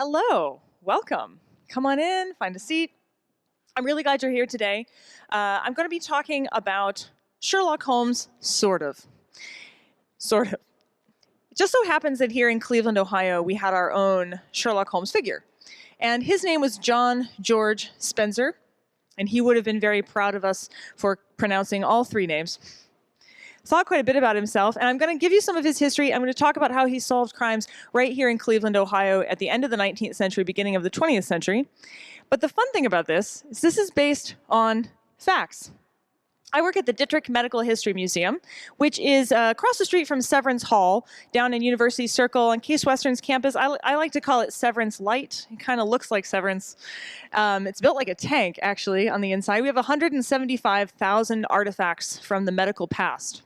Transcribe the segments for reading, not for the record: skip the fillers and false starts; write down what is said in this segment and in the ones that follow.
Hello, welcome. Come on in, find a seat. I'm really glad you're here today. I'm going to be talking about Sherlock Holmes, sort of. Sort of. It just so happens that here in Cleveland, Ohio, we had our own Sherlock Holmes figure. And his name was George Spenzer, and he would have been very proud of us for pronouncing all three names. Thought quite a bit about himself, and I'm going to give you some of his history. I'm going to talk about how he solved crimes right here in Cleveland, Ohio at the end of the 19th century, beginning of the 20th century. But the fun thing about this is based on facts. I work at the Dittrich Medical History Museum, which is across the street from Severance Hall, down in University Circle on Case Western's campus. I like to call it Severance Light. It kind of looks like Severance. It's built like a tank, actually, on the inside. We have 175,000 artifacts from the medical past.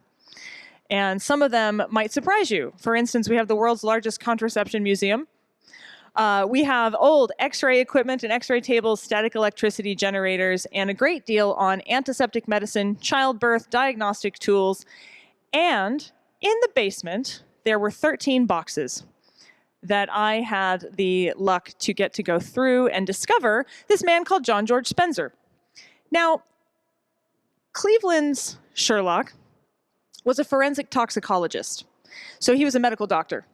And some of them might surprise you. For instance, we have the world's largest contraception museum. We have old X-ray equipment and X-ray tables, static electricity generators, and a great deal on antiseptic medicine, childbirth, diagnostic tools. And in the basement, there were 13 boxes that I had the luck to get to go through and discover this man called George Spenzer. Now, Cleveland's Sherlock was a forensic toxicologist. So he was a medical doctor.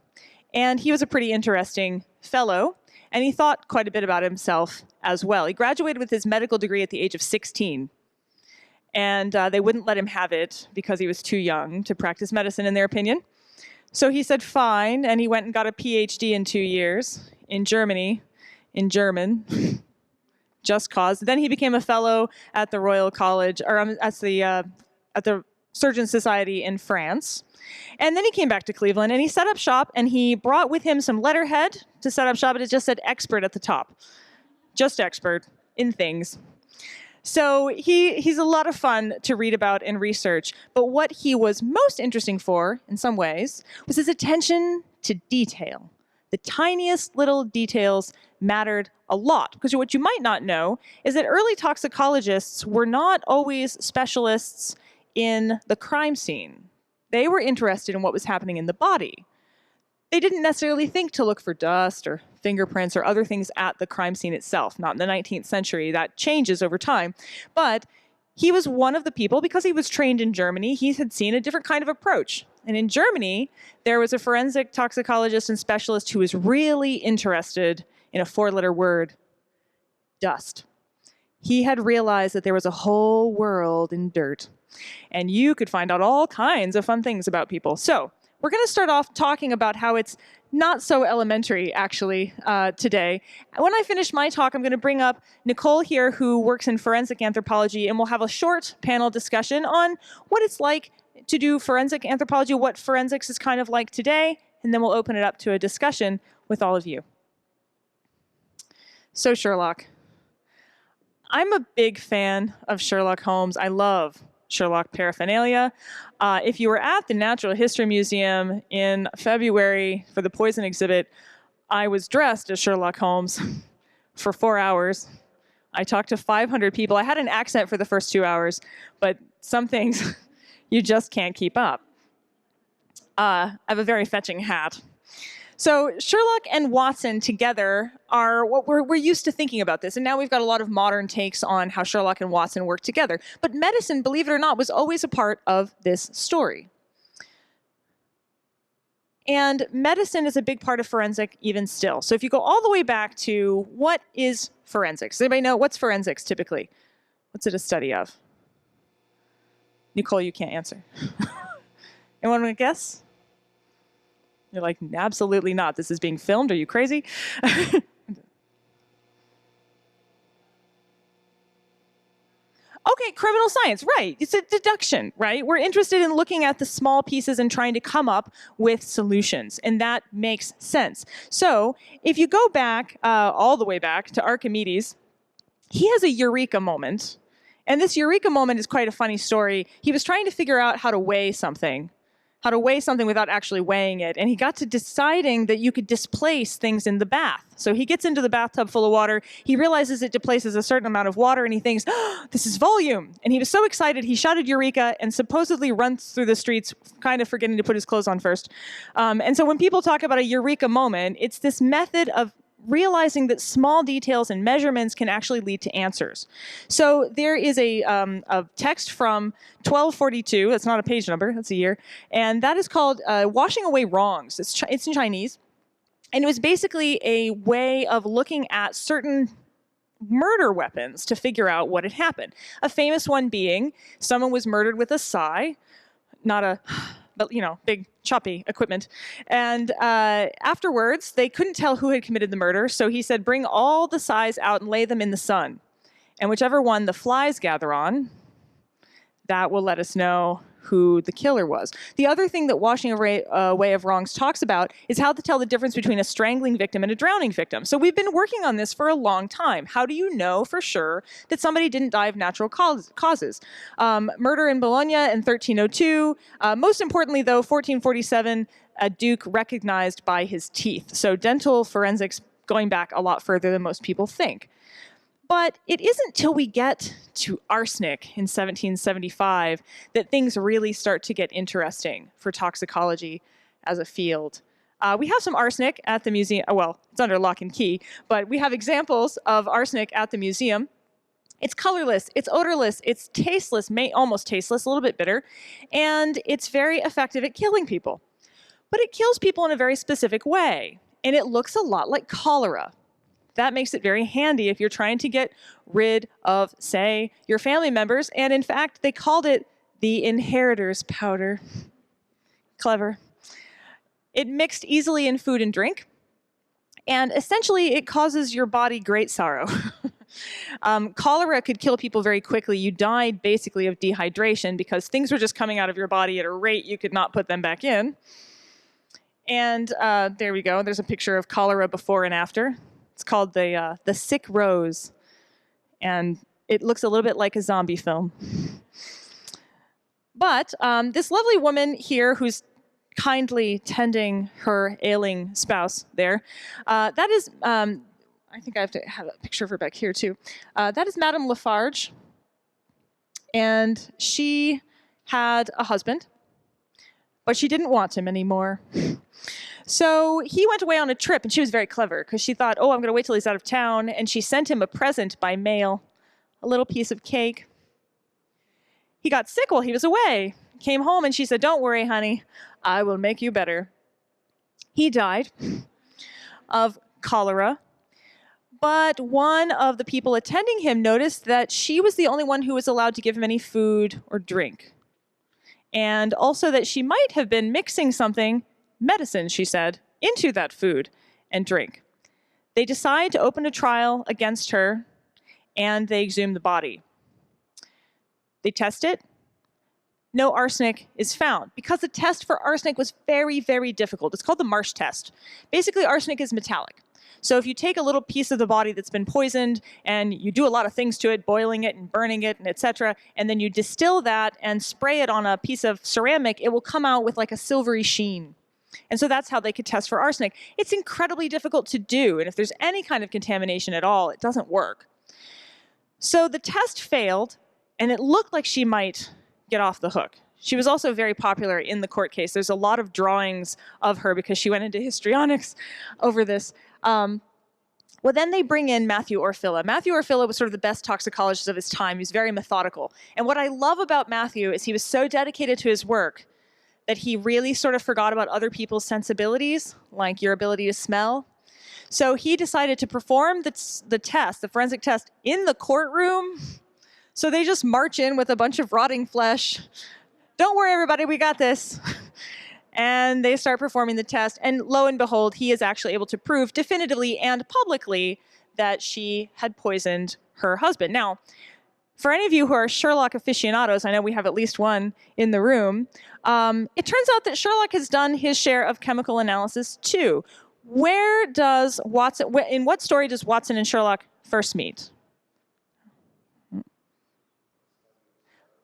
And he was a pretty interesting fellow, and he thought quite a bit about himself as well. He graduated with his medical degree at the age of 16. And they wouldn't let him have it because he was too young to practice medicine, in their opinion. So he said, fine, and he went and got a PhD in 2 years in Germany, in German, just cause. Then he became a fellow at the Royal College, or at the Surgeon Society in France. And then he came back to Cleveland and he set up shop, and he brought with him some letterhead to set up shop, and it just said expert at the top. Just expert in things. So he's a lot of fun to read about and research. But what he was most interesting for, in some ways, was his attention to detail. The tiniest little details mattered a lot. Because what you might not know is that early toxicologists were not always specialists in the crime scene. They were interested in what was happening in the body. They didn't necessarily think to look for dust or fingerprints or other things at the crime scene itself, not in the 19th century. That changes over time. But he was one of the people, because he was trained in Germany, he had seen a different kind of approach. And in Germany, there was a forensic toxicologist and specialist who was really interested in a four-letter word: dust. He had realized that there was a whole world in dirt. And you could find out all kinds of fun things about people. So we're going to start off talking about how it's not so elementary, actually, today. When I finish my talk, I'm going to bring up Nicole here, who works in forensic anthropology, and we'll have a short panel discussion on what it's like to do forensic anthropology, what forensics is kind of like today, and then we'll open it up to a discussion with all of you. So Sherlock. I'm a big fan of Sherlock Holmes. I love Sherlock paraphernalia. If you were at the Natural History Museum in February for the Poison exhibit, I was dressed as Sherlock Holmes for 4 hours. I talked to 500 people. I had an accent for the first 2 hours, but some things you just can't keep up. I have a very fetching hat. So Sherlock and Watson together are what we're used to thinking about this. And now we've got a lot of modern takes on how Sherlock and Watson work together. But medicine, believe it or not, was always a part of this story. And medicine is a big part of forensic even still. So if you go all the way back to what is forensics? Does anybody know what's forensics typically? What's it a study of? Nicole, you can't answer. Anyone want to guess? You're like, absolutely not. This is being filmed. Are you crazy? Okay, criminal science, right. It's a deduction, right? We're interested in looking at the small pieces and trying to come up with solutions, and that makes sense. So if you go back, all the way back to Archimedes, he has a eureka moment. And this eureka moment is quite a funny story. He was trying to figure out how to weigh something without actually weighing it. And he got to deciding that you could displace things in the bath. So he gets into the bathtub full of water. He realizes it displaces a certain amount of water, and he thinks, oh, this is volume. And he was so excited, he shouted Eureka and supposedly runs through the streets, kind of forgetting to put his clothes on first. And so when people talk about a Eureka moment, it's this method of realizing that small details and measurements can actually lead to answers. So there is a text from 1242, that's not a page number, that's a year, and that is called Washing Away Wrongs. It's in Chinese, and it was basically a way of looking at certain murder weapons to figure out what had happened. A famous one being someone was murdered with a sai, not a, but big choppy equipment. And afterwards, they couldn't tell who had committed the murder, so he said, bring all the sais out and lay them in the sun. And whichever one the flies gather on, that will let us know who the killer was. The other thing that Washing Away of Wrongs talks about is how to tell the difference between a strangling victim and a drowning victim. So we've been working on this for a long time. How do you know for sure that somebody didn't die of natural causes? Murder in Bologna in 1302. Most importantly, though, 1447, a duke recognized by his teeth. So dental forensics going back a lot further than most people think. But it isn't till we get to arsenic in 1775 that things really start to get interesting for toxicology as a field. We have some arsenic at the museum. Well, it's under lock and key, but we have examples of arsenic at the museum. It's colorless, it's odorless, it's tasteless, almost tasteless, a little bit bitter, and it's very effective at killing people. But it kills people in a very specific way, and it looks a lot like cholera. That makes it very handy if you're trying to get rid of, say, your family members. And in fact, they called it the inheritor's powder. Clever. It mixed easily in food and drink. And essentially, it causes your body great sorrow. Cholera could kill people very quickly. You died basically of dehydration because things were just coming out of your body at a rate you could not put them back in. And there we go. There's a picture of cholera before and after. It's called the Sick Rose, and it looks a little bit like a zombie film. But this lovely woman here who's kindly tending her ailing spouse there, that is, I think I have to have a picture of her back here too. That is Madame Lafarge, and she had a husband, but she didn't want him anymore. So he went away on a trip, and she was very clever because she thought, oh, I'm going to wait till he's out of town. And she sent him a present by mail, a little piece of cake. He got sick while he was away, came home, and she said, don't worry, honey, I will make you better. He died of cholera, but one of the people attending him noticed that she was the only one who was allowed to give him any food or drink. And also that she might have been mixing something, medicine, she said, into that food and drink. They decide to open a trial against her, and they exhume the body. They test it. No arsenic is found because the test for arsenic was very, very difficult. It's called the Marsh test. Basically, arsenic is metallic. So if you take a little piece of the body that's been poisoned and you do a lot of things to it, boiling it and burning it and etc., and then you distill that and spray it on a piece of ceramic, it will come out with like a silvery sheen. And so that's how they could test for arsenic. It's incredibly difficult to do, and if there's any kind of contamination at all, it doesn't work. So the test failed, and it looked like she might get off the hook. She was also very popular in the court case. There's a lot of drawings of her because she went into histrionics over this. Well, then they bring in Matthew Orfila. Matthew Orfila was sort of the best toxicologist of his time. He was very methodical. And what I love about Matthew is he was so dedicated to his work that he really sort of forgot about other people's sensibilities, like your ability to smell. So he decided to perform the test, the forensic test, in the courtroom. So they just march in with a bunch of rotting flesh. Don't worry, everybody, we got this. And they start performing the test, and lo and behold, he is actually able to prove definitively and publicly that she had poisoned her husband. Now, for any of you who are Sherlock aficionados, I know we have at least one in the room, it turns out that Sherlock has done his share of chemical analysis too. In what story does Watson and Sherlock first meet?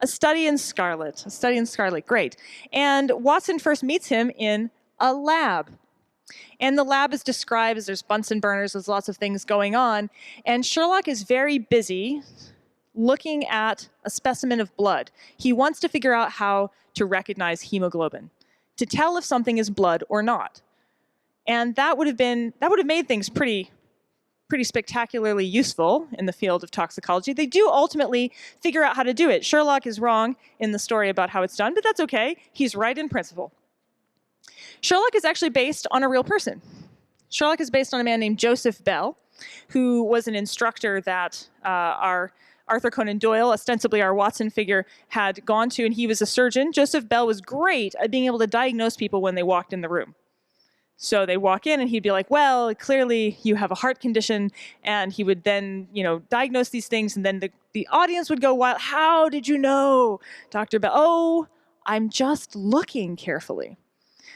A Study in Scarlet. A Study in Scarlet, great. And Watson first meets him in a lab. And the lab is described as there's Bunsen burners, there's lots of things going on. And Sherlock is very busy looking at a specimen of blood. He wants to figure out how to recognize hemoglobin, to tell if something is blood or not. And that would have made things pretty pretty spectacularly useful in the field of toxicology. They do ultimately figure out how to do it. Sherlock is wrong in the story about how it's done, but that's okay. He's right in principle. Sherlock is actually based on a real person. Sherlock is based on a man named Joseph Bell, who was an instructor that our Arthur Conan Doyle, ostensibly our Watson figure, had gone to, and he was a surgeon. Joseph Bell was great at being able to diagnose people when they walked in the room. So they'd walk in and he'd be like, well, clearly you have a heart condition. And he would then, diagnose these things. And then the audience would go, wild. How did you know, Dr. Bell? Oh, I'm just looking carefully.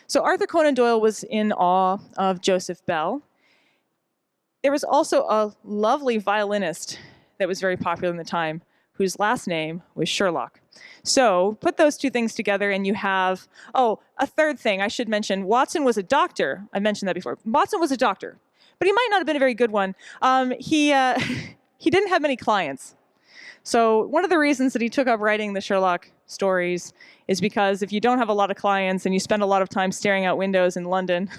So Arthur Conan Doyle was in awe of Joseph Bell. There was also a lovely violinist that was very popular in the time, whose last name was Sherlock. So put those two things together and you have, a third thing I should mention. Watson was a doctor. I mentioned that before. Watson was a doctor, but he might not have been a very good one. He didn't have many clients. So one of the reasons that he took up writing the Sherlock stories is because if you don't have a lot of clients and you spend a lot of time staring out windows in London,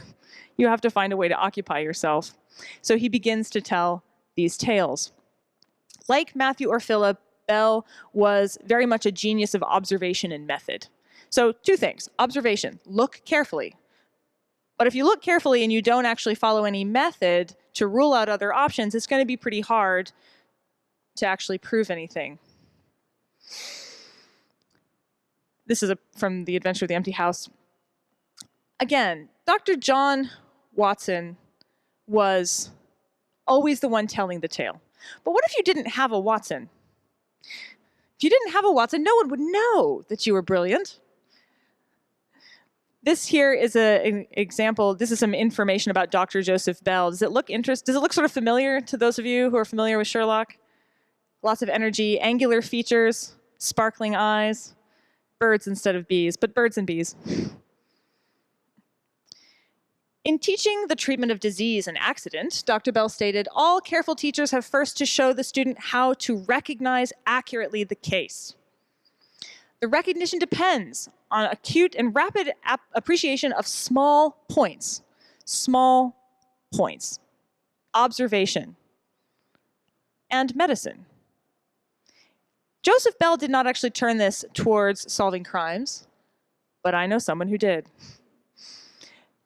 you have to find a way to occupy yourself. So he begins to tell these tales. Like Matthew or Philip, Bell was very much a genius of observation and method. So two things. Observation, look carefully. But if you look carefully and you don't actually follow any method to rule out other options, it's going to be pretty hard to actually prove anything. This is from The Adventure of the Empty House. Again, Dr. John Watson was always the one telling the tale. But what if you didn't have a Watson? If you didn't have a Watson, no one would know that you were brilliant. This here is an example. This is some information about Dr. Joseph Bell. Does it look sort of familiar to those of you who are familiar with Sherlock? Lots of energy, angular features, sparkling eyes, birds instead of bees, but birds and bees. In teaching the treatment of disease and accident, Dr. Bell stated, all careful teachers have first to show the student how to recognize accurately the case. The recognition depends on acute and rapid appreciation of small points, observation, and medicine. Joseph Bell did not actually turn this towards solving crimes, but I know someone who did.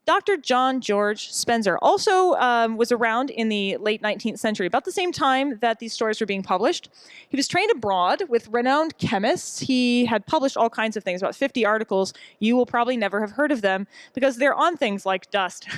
Dr. George Spenzer also was around in the late 19th century, about the same time that these stories were being published. He was trained abroad with renowned chemists. He had published all kinds of things, about 50 articles. You will probably never have heard of them because they're on things like dust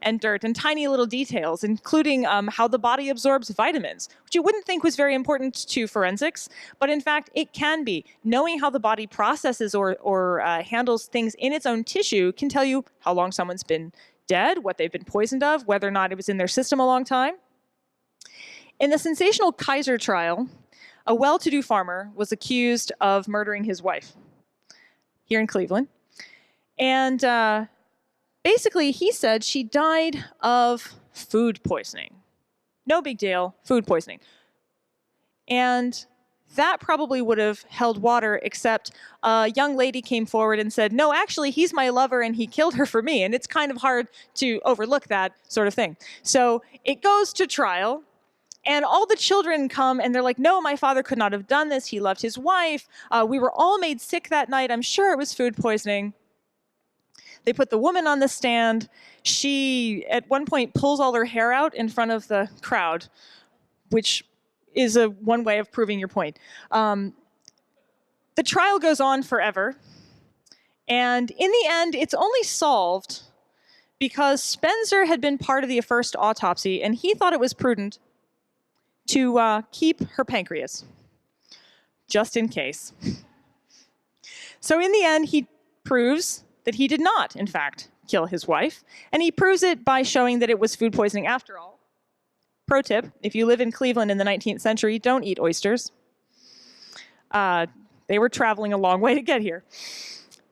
and dirt and tiny little details, including how the body absorbs vitamins, which you wouldn't think was very important to forensics, but in fact it can be. Knowing how the body processes or handles things in its own tissue can tell you how long someone's been dead, what they've been poisoned of, whether or not it was in their system a long time. In the sensational Kizer trial, a well-to-do farmer was accused of murdering his wife here in Cleveland. And basically, he said she died of food poisoning. No big deal, food poisoning. And that probably would have held water, except a young lady came forward and said, no, actually, he's my lover and he killed her for me. And it's kind of hard to overlook that sort of thing. So it goes to trial, and all the children come and they're like, no, my father could not have done this. He loved his wife. We were all made sick that night. I'm sure it was food poisoning. They put the woman on the stand. She, at one point, pulls all her hair out in front of the crowd, which is one way of proving your point. The trial goes on forever. And in the end, it's only solved because Spenzer had been part of the first autopsy, and he thought it was prudent to keep her pancreas, just in case. So in the end, he proves that he did not, in fact, kill his wife. And he proves it by showing that it was food poisoning after all. Pro tip, if you live in Cleveland in the 19th century, don't eat oysters. They were traveling a long way to get here.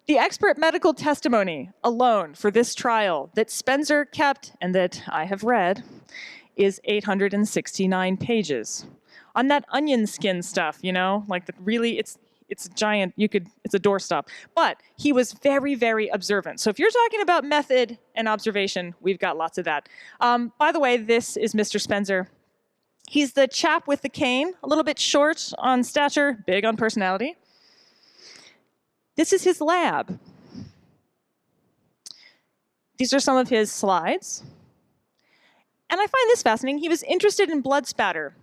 The expert medical testimony alone for this trial that Spenzer kept and that I have read is 869 pages. On that onion skin stuff, like really, it's it's giant, it's a doorstop. But he was very, very observant. So if you're talking about method and observation, we've got lots of that. By the way, this is Mr. Spenzer. He's the chap with the cane, a little bit short on stature, big on personality. This is his lab. These are some of his slides. And I find this fascinating. He was interested in blood spatter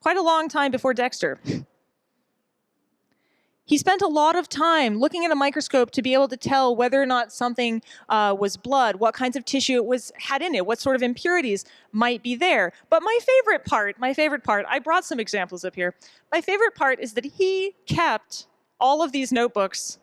quite a long time before Dexter. He spent a lot of time looking at a microscope to be able to tell whether or not something was blood, what kinds of tissue it had in it, what sort of impurities might be there. But my favorite part, I brought some examples up here. My favorite part is that he kept all of these notebooks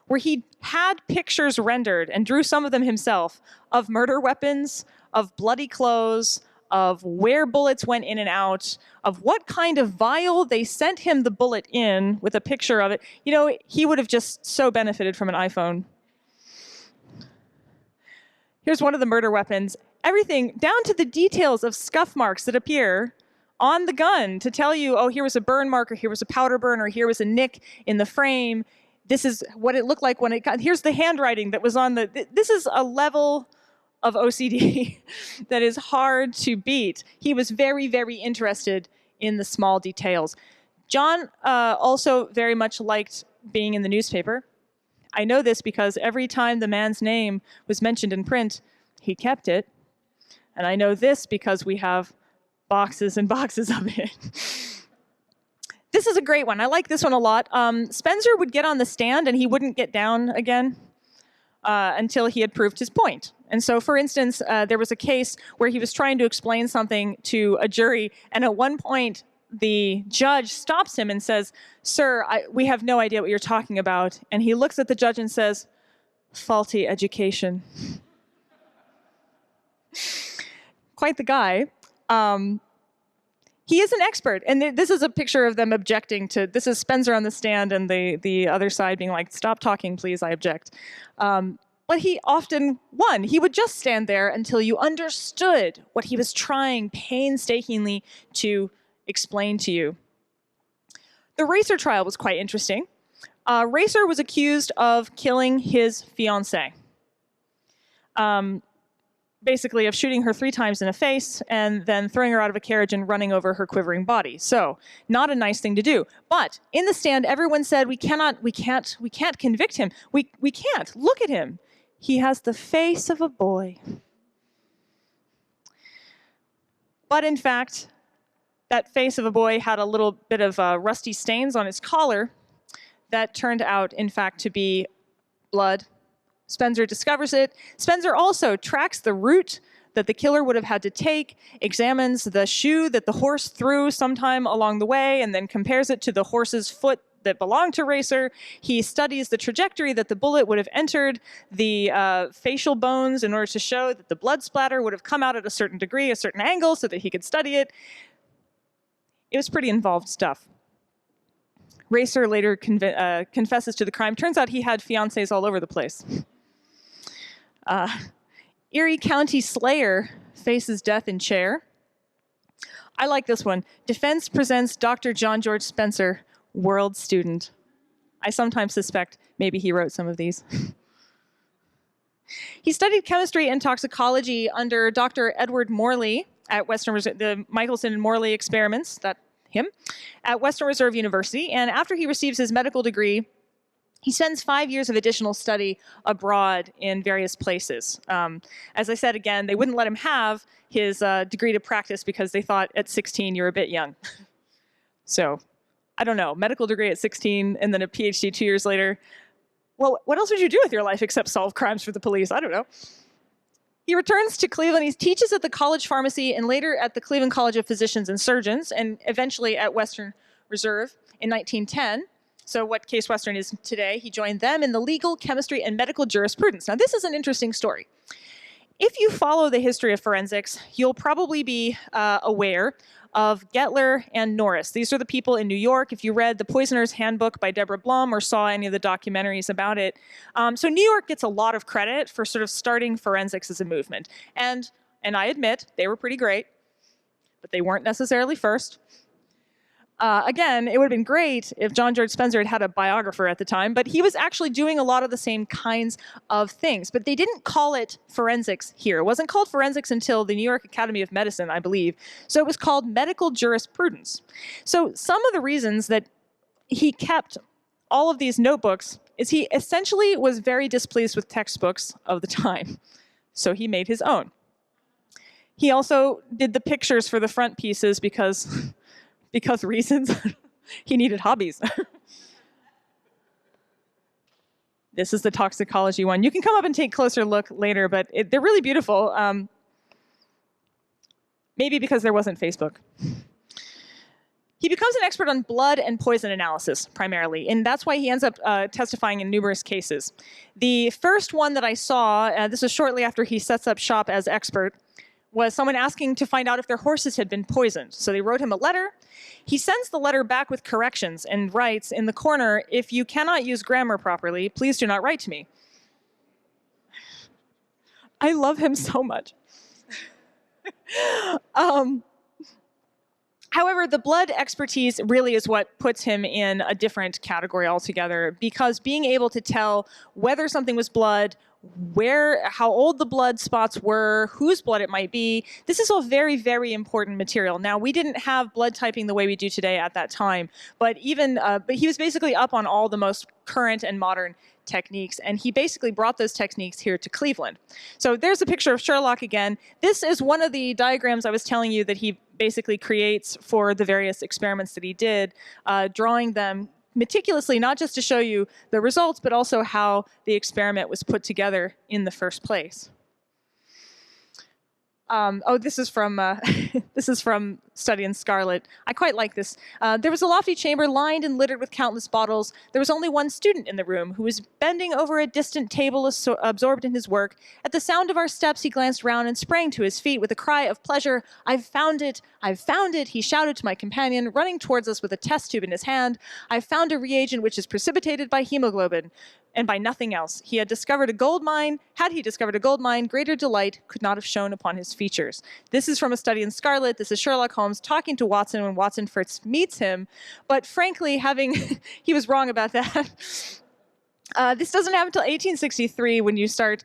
where he had pictures rendered, and drew some of them himself, of murder weapons, of bloody clothes, of where bullets went in and out, of what kind of vial they sent him the bullet in with a picture of it. You know, he would have just so benefited from an iPhone. Here's one of the murder weapons. Everything, down to the details of scuff marks that appear on the gun to tell you, oh, here was a burn mark, or here was a powder burn, or here was a nick in the frame. This is what it looked like when it got, here's the handwriting that was on this is a level of OCD that is hard to beat. He was very, very interested in the small details. John also very much liked being in the newspaper. I know this because every time the man's name was mentioned in print, he kept it. And I know this because we have boxes and boxes of it. This is a great one. I like this one a lot. Spenzer would get on the stand and he wouldn't get down again until he had proved his point. And so, for instance, there was a case where he was trying to explain something to a jury, and at one point, the judge stops him and says, "Sir, we have no idea what you're talking about." And he looks at the judge and says, "Faulty education." Quite the guy. He is an expert, and this is a picture of them objecting to, this is Spenzer on the stand and the other side being like, "Stop talking, please, I object." But he often won. He would just stand there until you understood what he was trying painstakingly to explain to you. The Racer trial was quite interesting. Racer was accused of killing his fiancée. Basically of shooting her 3 times in the face and then throwing her out of a carriage and running over her quivering body. So, not a nice thing to do. But in the stand, everyone said, we can't convict him. We can't. Look at him. He has the face of a boy. But in fact, that face of a boy had a little bit of rusty stains on his collar that turned out, in fact, to be blood. Spenzer discovers it. Spenzer also tracks the route that the killer would have had to take, examines the shoe that the horse threw sometime along the way, and then compares it to the horse's foot that belonged to Racer. He studies the trajectory that the bullet would have entered, the facial bones, in order to show that the blood splatter would have come out at a certain degree, a certain angle, so that he could study it. It was pretty involved stuff. Racer later confesses to the crime. Turns out he had fiancés all over the place. Erie County Slayer faces death in chair. I like this one. Defense presents Dr. John George Spenzer, world student. I sometimes suspect maybe he wrote some of these. He studied chemistry and toxicology under Dr. Edward Morley at Western Reserve, the Michelson and Morley experiments, at Western Reserve University. And after he receives his medical degree, he spends 5 years of additional study abroad in various places. As I said, again, they wouldn't let him have his degree to practice because they thought at 16 you're a bit young. So, I don't know, medical degree at 16 and then a PhD 2 years later. Well, what else would you do with your life except solve crimes for the police? I don't know. He returns to Cleveland. He teaches at the college pharmacy and later at the Cleveland College of Physicians and Surgeons, and eventually at Western Reserve in 1910. So what Case Western is today, he joined them in the legal, chemistry, and medical jurisprudence. Now, this is an interesting story. If you follow the history of forensics, you'll probably be aware of Gettler and Norris. These are the people in New York. If you read The Poisoner's Handbook by Deborah Blum or saw any of the documentaries about it. So New York gets a lot of credit for sort of starting forensics as a movement. And I admit, they were pretty great, but they weren't necessarily first. Again, it would have been great if John George Spenzer had had a biographer at the time, but he was actually doing a lot of the same kinds of things. But they didn't call it forensics here. It wasn't called forensics until the New York Academy of Medicine, I believe. So it was called medical jurisprudence. So some of the reasons that he kept all of these notebooks is he essentially was very displeased with textbooks of the time. So he made his own. He also did the pictures for the front pieces because reasons. He needed hobbies. This is the toxicology one. You can come up and take a closer look later, but they're really beautiful. Maybe because there wasn't Facebook. He becomes an expert on blood and poison analysis, primarily, and that's why he ends up testifying in numerous cases. The first one that I saw, this was shortly after he sets up shop as expert, was someone asking to find out if their horses had been poisoned. So they wrote him a letter. He sends the letter back with corrections and writes in the corner, "If you cannot use grammar properly, please do not write to me." I love him so much. However, the blood expertise really is what puts him in a different category altogether, because being able to tell whether something was blood, how old the blood spots were, whose blood it might be, this is all very, very important material. Now, we didn't have blood typing the way we do today at that time, but he was basically up on all the most current and modern techniques, and he basically brought those techniques here to Cleveland. So there's a picture of Sherlock again. This is one of the diagrams I was telling you that he basically creates for the various experiments that he did, drawing them meticulously, not just to show you the results, but also how the experiment was put together in the first place. This is from Study in Scarlet. I quite like this. There was a lofty chamber lined and littered with countless bottles. There was only one student in the room who was bending over a distant table, absorbed in his work. At the sound of our steps, he glanced round and sprang to his feet with a cry of pleasure. "I've found it! I've found it!" he shouted to my companion, running towards us with a test tube in his hand. "I've found a reagent which is precipitated by hemoglobin, and by nothing else. He had discovered a gold mine. Had he discovered a gold mine, greater delight could not have shone upon his features." This is from A Study in Scarlet. This is Sherlock Holmes talking to Watson when Watson first meets him. But frankly, he was wrong about that. This doesn't happen until 1863 when you start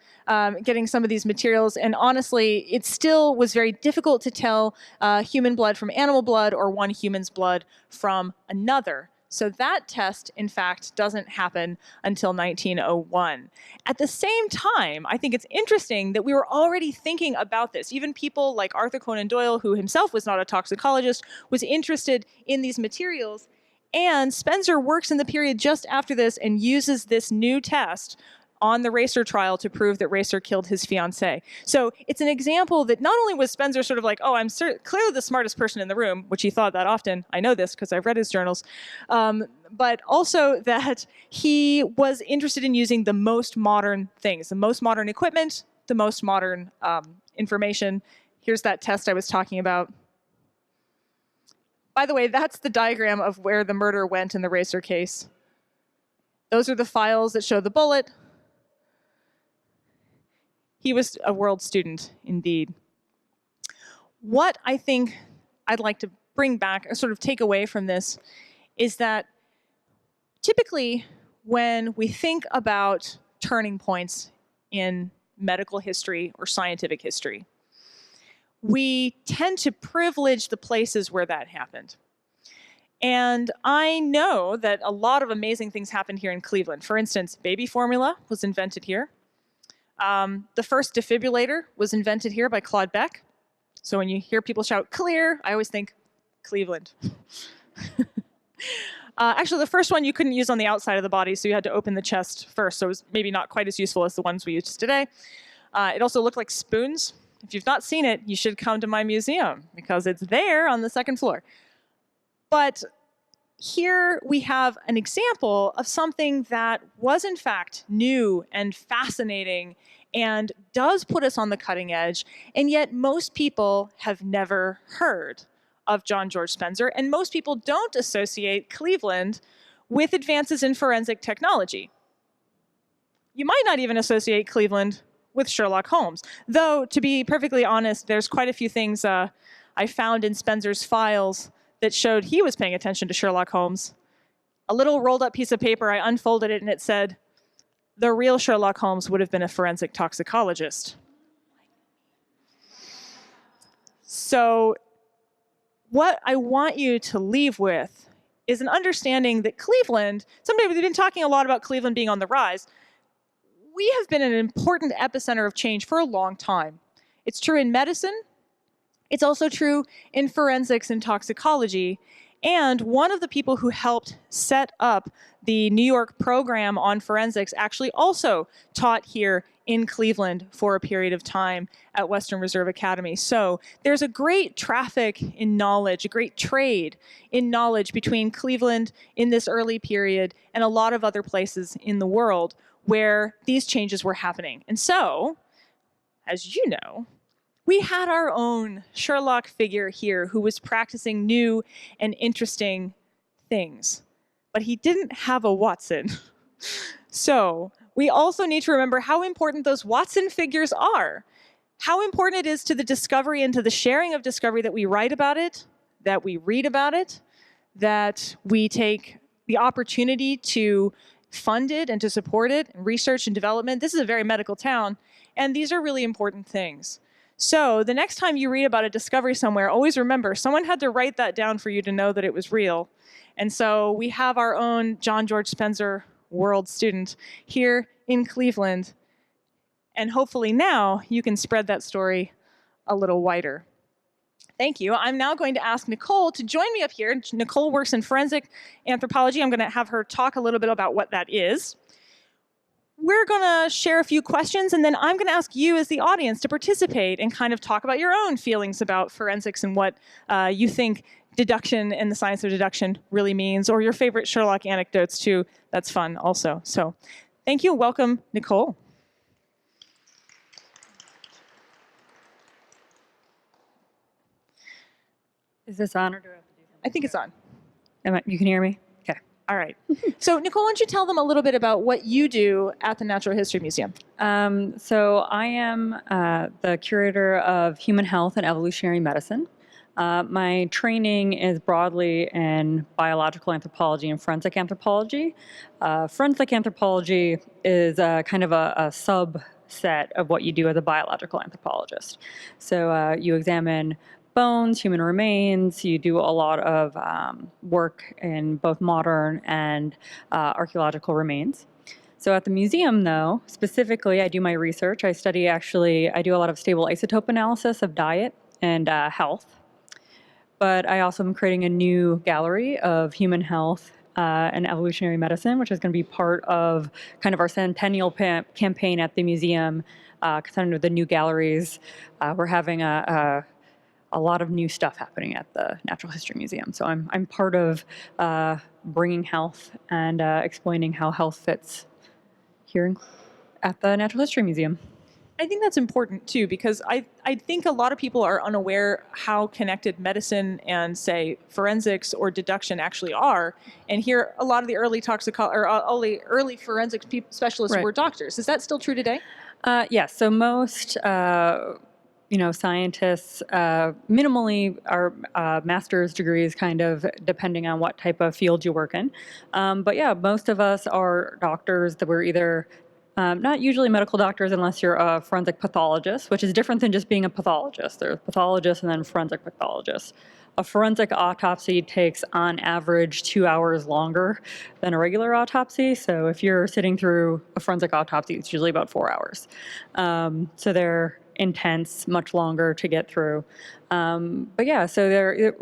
getting some of these materials. And honestly, it still was very difficult to tell human blood from animal blood or one human's blood from another. So that test, in fact, doesn't happen until 1901. At the same time, I think it's interesting that we were already thinking about this. Even people like Arthur Conan Doyle, who himself was not a toxicologist, was interested in these materials. And Spenzer works in the period just after this and uses this new test on the Racer trial to prove that Racer killed his fiancée. So it's an example that not only was Spenzer sort of like, oh, I'm clearly the smartest person in the room, which he thought that often. I know this because I've read his journals. But also that he was interested in using the most modern things, the most modern equipment, the most modern information. Here's that test I was talking about. By the way, that's the diagram of where the murder went in the Racer case. Those are the files that show the bullet. He was a world student, indeed. What I think I'd like to bring back, or sort of take away from this, is that typically when we think about turning points in medical history or scientific history, we tend to privilege the places where that happened. And I know that a lot of amazing things happened here in Cleveland. For instance, baby formula was invented here. The first defibrillator was invented here by Claude Beck. So when you hear people shout clear, I always think Cleveland. Actually, the first one you couldn't use on the outside of the body, so you had to open the chest first. So it was maybe not quite as useful as the ones we use today. It also looked like spoons. If you've not seen it, you should come to my museum because it's there on the second floor. But here we have an example of something that was in fact new and fascinating and does put us on the cutting edge, and yet most people have never heard of John George Spenzer, and most people don't associate Cleveland with advances in forensic technology. You might not even associate Cleveland with Sherlock Holmes, though, to be perfectly honest, there's quite a few things I found in Spenzer's files that showed he was paying attention to Sherlock Holmes. A little rolled up piece of paper, I unfolded it, and it said, "The real Sherlock Holmes would have been a forensic toxicologist." So what I want you to leave with is an understanding that Cleveland, someday we've been talking a lot about Cleveland being on the rise. We have been an important epicenter of change for a long time. It's true in medicine. It's also true in forensics and toxicology. And one of the people who helped set up the New York program on forensics actually also taught here in Cleveland for a period of time at Western Reserve Academy. So there's a great traffic in knowledge, a great trade in knowledge between Cleveland in this early period and a lot of other places in the world where these changes were happening. And so, as you know, we had our own Sherlock figure here who was practicing new and interesting things, but he didn't have a Watson. So we also need to remember how important those Watson figures are, how important it is to the discovery and to the sharing of discovery that we write about it, that we read about it, that we take the opportunity to fund it and to support it, and research and development. This is a very medical town, and these are really important things. So the next time you read about a discovery somewhere, always remember, someone had to write that down for you to know that it was real. And so we have our own George Spenzer world student here in Cleveland. And hopefully now you can spread that story a little wider. Thank you. I'm now going to ask Nicole to join me up here. Nicole works in forensic anthropology. I'm going to have her talk a little bit about what that is. We're going to share a few questions, and then I'm going to ask you as the audience to participate and kind of talk about your own feelings about forensics and what you think deduction and the science of deduction really means, or your favorite Sherlock anecdotes too. That's fun also. So thank you. Welcome, Nicole. Is this on, or do I have to do something? I think it's on. You can hear me? Okay. All right. So Nicole, why don't you tell them a little bit about what you do at the Natural History Museum? So I am the curator of human health and evolutionary medicine. My training is broadly in biological anthropology and forensic anthropology. Forensic anthropology is kind of a subset of what you do as a biological anthropologist. So you examine bones, human remains. You do a lot of work in both modern and archaeological remains. So at the museum, though, specifically, I do my research. I do a lot of stable isotope analysis of diet and health. But I also am creating a new gallery of human health and evolutionary medicine, which is going to be part of kind of our centennial campaign at the museum. Kind of the new galleries. We're having a lot of new stuff happening at the Natural History Museum. So I'm part of bringing health and explaining how health fits here at the Natural History Museum. I think that's important too, because I think a lot of people are unaware how connected medicine and, say, forensics or deduction actually are. And here, a lot of the early early forensics specialists were doctors. Is that still true today? Yes. So most scientists minimally are master's degrees, kind of depending on what type of field you work in. But yeah, most of us are doctors that we're either not usually medical doctors unless you're a forensic pathologist, which is different than just being a pathologist. There's pathologists and then forensic pathologists. A forensic autopsy takes, on average, 2 hours longer than a regular autopsy. So if you're sitting through a forensic autopsy, it's usually about 4 hours. So they're intense, much longer to get through. But yeah, so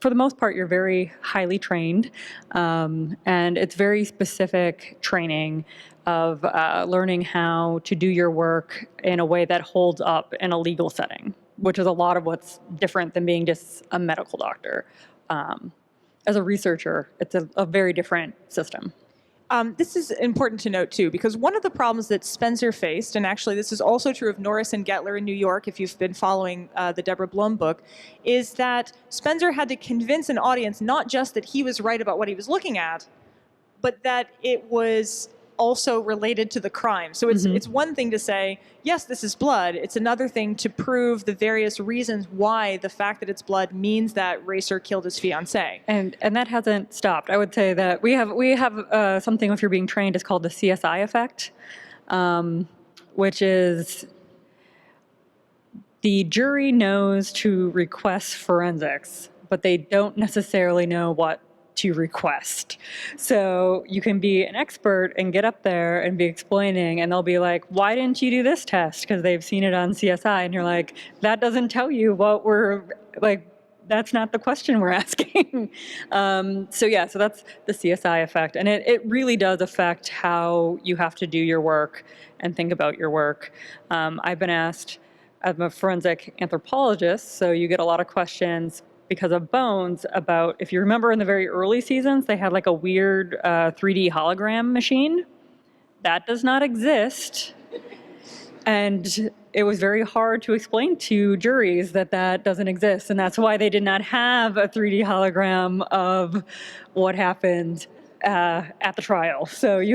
for the most part, you're very highly trained, and it's very specific training of learning how to do your work in a way that holds up in a legal setting, which is a lot of what's different than being just a medical doctor. As a researcher, it's a very different system. This is important to note, too, because one of the problems that Spenzer faced, and actually this is also true of Norris and Gettler in New York, if you've been following the Deborah Blum book, is that Spenzer had to convince an audience not just that he was right about what he was looking at, but that it was also related to the crime. So it's one thing to say, yes, this is blood. It's another thing to prove the various reasons why the fact that it's blood means that racer killed his fiancée. And that hasn't stopped. I would say that we have something, if you're being trained, is called the CSI Effect, which is the jury knows to request forensics, but they don't necessarily know what to request. So you can be an expert and get up there and be explaining, and they'll be like, why didn't you do this test? Because they've seen it on CSI, and you're like, that doesn't tell you what we're, like, that's not the question we're asking. So that's the CSI effect. And it really does affect how you have to do your work and think about your work. I've been asked, I'm a forensic anthropologist, so you get a lot of questions because of bones about, if you remember in the very early seasons, they had like a weird 3D hologram machine. That does not exist. And it was very hard to explain to juries that that doesn't exist. And that's why they did not have a 3D hologram of what happened at the trial. So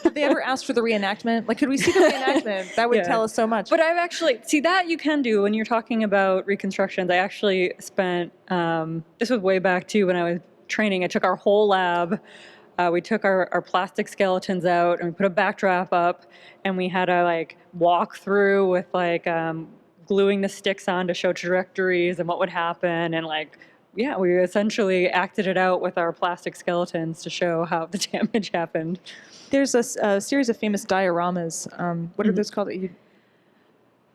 have they ever asked for the reenactment? Like, could we see the reenactment? That would tell us so much. But I've actually, see, that you can do when you're talking about reconstructions. I actually spent, this was way back too when I was training. I took our whole lab. We took our plastic skeletons out and we put a backdrop up, and we had to like walk through with like gluing the sticks on to show trajectories and what would happen, and like, yeah, we essentially acted it out with our plastic skeletons to show how the damage happened. There's a series of famous dioramas. What are those called?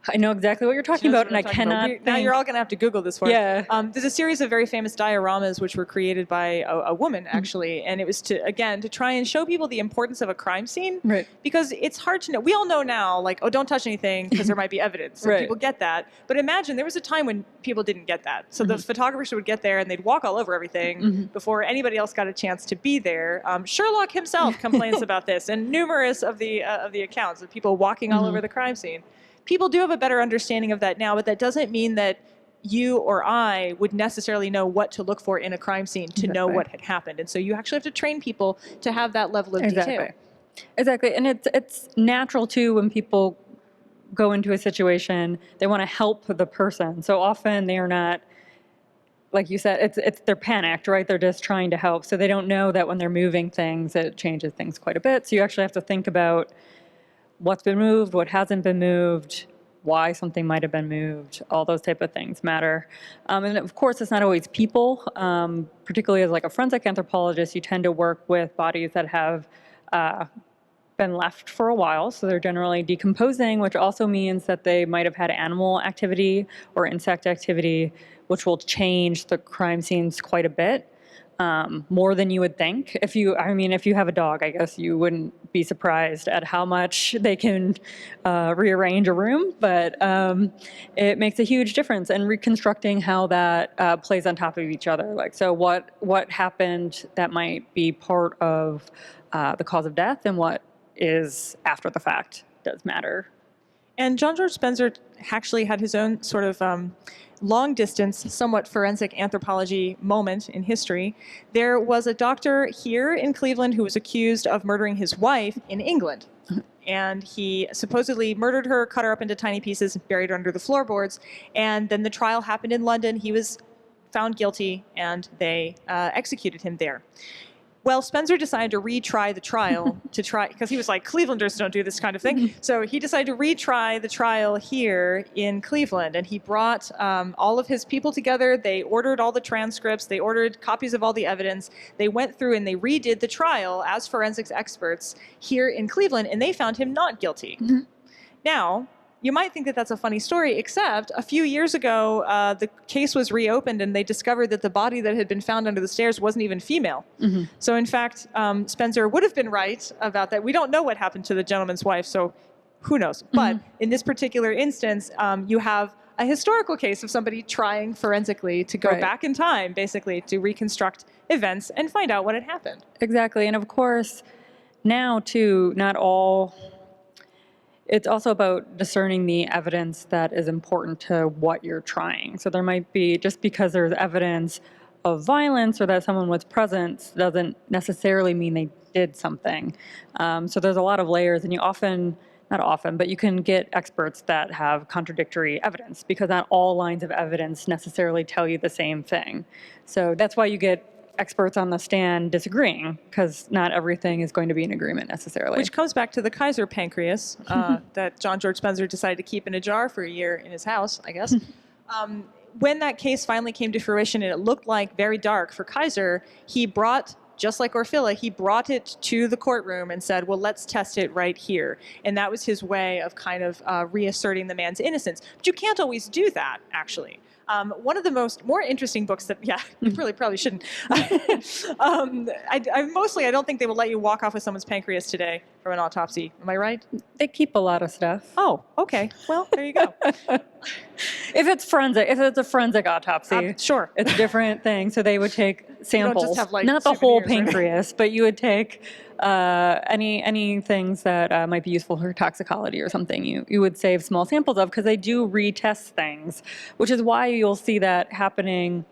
I know exactly what you're talking about, and I cannot think. Now you're all going to have to Google this for us. There's a series of very famous dioramas which were created by a woman, actually, and it was to try and show people the importance of a crime scene. Right. Because it's hard to know. We all know now, like, oh, don't touch anything because there might be evidence. So people get that. But imagine there was a time when people didn't get that. So the photographers would get there and they'd walk all over everything before anybody else got a chance to be there. Sherlock himself complains about this, and numerous of the accounts of people walking all over the crime scene. People do have a better understanding of that now, but that doesn't mean that you or I would necessarily know what to look for in a crime scene to know what had happened. And so you actually have to train people to have that level of detail. Exactly. And it's natural too when people go into a situation, they want to help the person. So often they are not, like you said, they're panicked, right? They're just trying to help. So they don't know that when they're moving things, it changes things quite a bit. So you actually have to think about what's been moved, what hasn't been moved, why something might have been moved. All those type of things matter. And of course, it's not always people. Particularly as like a forensic anthropologist, you tend to work with bodies that have been left for a while. So they're generally decomposing, which also means that they might have had animal activity or insect activity, which will change the crime scenes quite a bit. More than you would think. If you have a dog, I guess you wouldn't be surprised at how much they can rearrange a room, but it makes a huge difference in reconstructing how that plays on top of each other. Like, so what happened that might be part of the cause of death, and what is after the fact does matter. And George Spenzer actually had his own sort of long-distance, somewhat forensic anthropology moment in history. There was a doctor here in Cleveland who was accused of murdering his wife in England. And he supposedly murdered her, cut her up into tiny pieces, buried her under the floorboards. And then the trial happened in London. He was found guilty, and they executed him there. Well, Spenzer decided to retry the trial because he was like, Clevelanders don't do this kind of thing. So he decided to retry the trial here in Cleveland, and he brought all of his people together. They ordered all the transcripts. They ordered copies of all the evidence. They went through and they redid the trial as forensics experts here in Cleveland, and they found him not guilty. Now, you might think that that's a funny story, except a few years ago, the case was reopened and they discovered that the body that had been found under the stairs wasn't even female. So in fact, Spenzer would have been right about that. We don't know what happened to the gentleman's wife, so who knows? But in this particular instance, you have a historical case of somebody trying forensically to go back in time, basically, to reconstruct events and find out what had happened. Exactly. And of course, now too, not all... It's also about discerning the evidence that is important to what you're trying. So there might be, just because there's evidence of violence or that someone was present doesn't necessarily mean they did something. So there's a lot of layers, and you often, not often, but you can get experts that have contradictory evidence because not all lines of evidence necessarily tell you the same thing. So that's why you get experts on the stand disagreeing, because not everything is going to be in agreement necessarily. Which comes back to the Kizer pancreas that George Spenzer decided to keep in a jar for a year in his house, I guess. When that case finally came to fruition and it looked like very dark for Kizer, he brought, just like Orfila, he brought it to the courtroom and said, well, let's test it right here. And that was his way of kind of reasserting the man's innocence. But you can't always do that, actually. One of the more interesting books that, yeah, you really probably shouldn't. I don't think they will let you walk off with someone's pancreas today from an autopsy. Am I right? They keep a lot of stuff. Oh, okay. Well, there you go. If it's a forensic autopsy, sure, it's a different thing. So they would take samples, just have, like, not the whole souvenirs, pancreas, but you would take any things that might be useful for toxicology or something. You would save small samples of, because they do retest things, which is why you'll see that happening.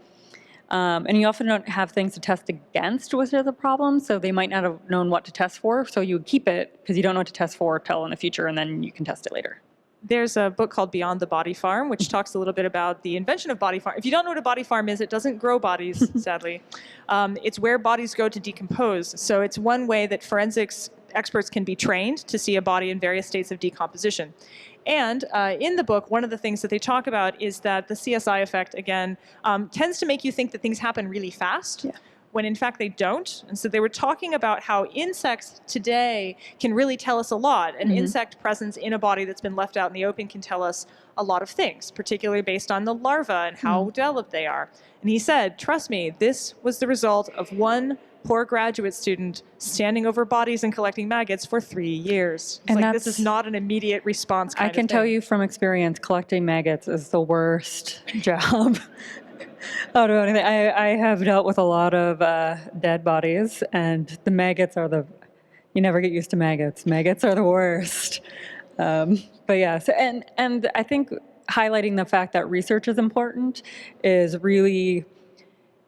And you often don't have things to test against, which is a problem. So they might not have known what to test for. So you would keep it because you don't know what to test for till in the future, and then you can test it later. There's a book called Beyond the Body Farm, which talks a little bit about the invention of body farm. If you don't know what a body farm is, it doesn't grow bodies, sadly. It's where bodies go to decompose. So it's one way that forensics experts can be trained to see a body in various states of decomposition. And in the book, one of the things that they talk about is that the CSI effect, again, tends to make you think that things happen really fast. Yeah. When in fact they don't. And so they were talking about how insects today can really tell us a lot. An insect presence in a body that's been left out in the open can tell us a lot of things, particularly based on the larvae and how developed they are. And he said, trust me, this was the result of one poor graduate student standing over bodies and collecting maggots for 3 years. It's like, this is not an immediate response kind of thing. I can tell you from experience, collecting maggots is the worst job. I don't know anything. I have dealt with a lot of dead bodies, and the maggots are you never get used to maggots. Maggots are the worst. But yeah, so, and I think highlighting the fact that research is important is really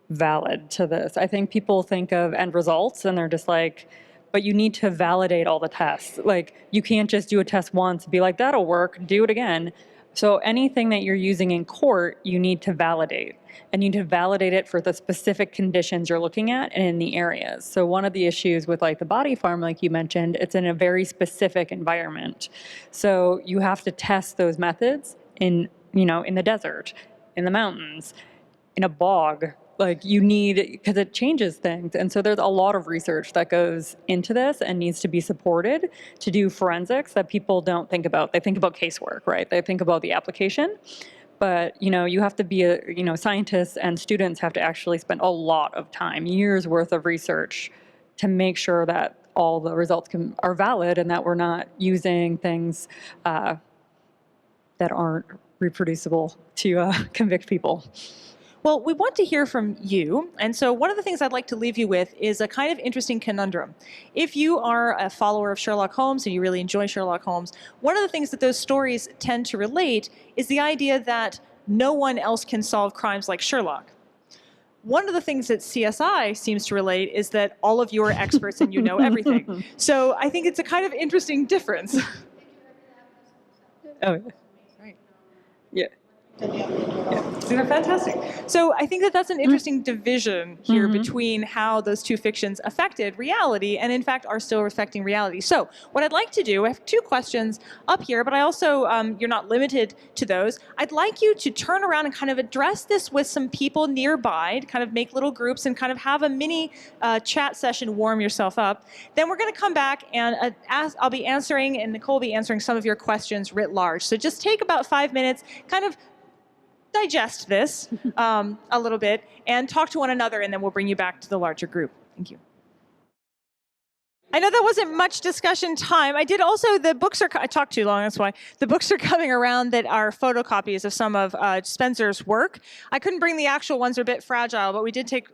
valid to this. I think people think of end results and they're just like, but you need to validate all the tests. Like, you can't just do a test once and be like, that'll work, do it again. So anything that you're using in court, you need to validate. And you need to validate it for the specific conditions you're looking at and in the areas. So one of the issues with like the body farm, like you mentioned, it's in a very specific environment. So you have to test those methods in the desert, in the mountains, in a bog. Like, you need, because it changes things. And so there's a lot of research that goes into this and needs to be supported to do forensics that people don't think about. They think about casework, right? They think about the application. But, you have to be scientists and students have to actually spend a lot of time, years worth of research to make sure that all the results are valid and that we're not using things that aren't reproducible to convict people. Well, we want to hear from you. And so one of the things I'd like to leave you with is a kind of interesting conundrum. If you are a follower of Sherlock Holmes and you really enjoy Sherlock Holmes, one of the things that those stories tend to relate is the idea that no one else can solve crimes like Sherlock. One of the things that CSI seems to relate is that all of you are experts and you know everything. So I think it's a kind of interesting difference. Oh, right. Yeah. They're fantastic. So I think that that's an interesting division here between how those two fictions affected reality and in fact are still affecting reality. So what I'd like to do, I have 2 questions up here, but I also, you're not limited to those. I'd like you to turn around and kind of address this with some people nearby, to kind of make little groups and kind of have a mini chat session, warm yourself up. Then we're going to come back and I'll be answering, and Nicole will be answering some of your questions writ large. So just take about 5 minutes, kind of digest this a little bit and talk to one another, and then we'll bring you back to the larger group. Thank you. I know that wasn't much discussion time. I did also, the books are, I talked too long, that's why. The books are coming around that are photocopies of some of Spenzer's work. I couldn't bring the actual ones, they're a bit fragile, but we did take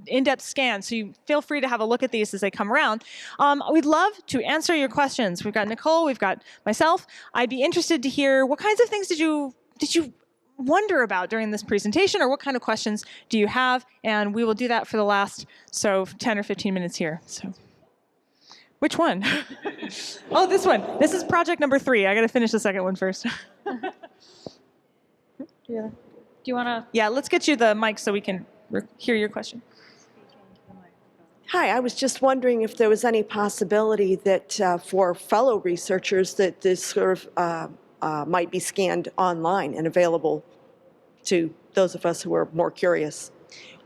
in-depth scans, so you feel free to have a look at these as they come around. We'd love to answer your questions. We've got Nicole, we've got myself. I'd be interested to hear what kinds of things did you wonder about during this presentation, or what kind of questions do you have? And we will do that for the last, 10 or 15 minutes here. So, which one? Oh, this one. This is project number 3. I got to finish the second one first. Yeah. Do you want to? Yeah, let's get you the mic so we can hear your question. Hi, I was just wondering if there was any possibility that for fellow researchers that this sort of might be scanned online and available to those of us who are more curious.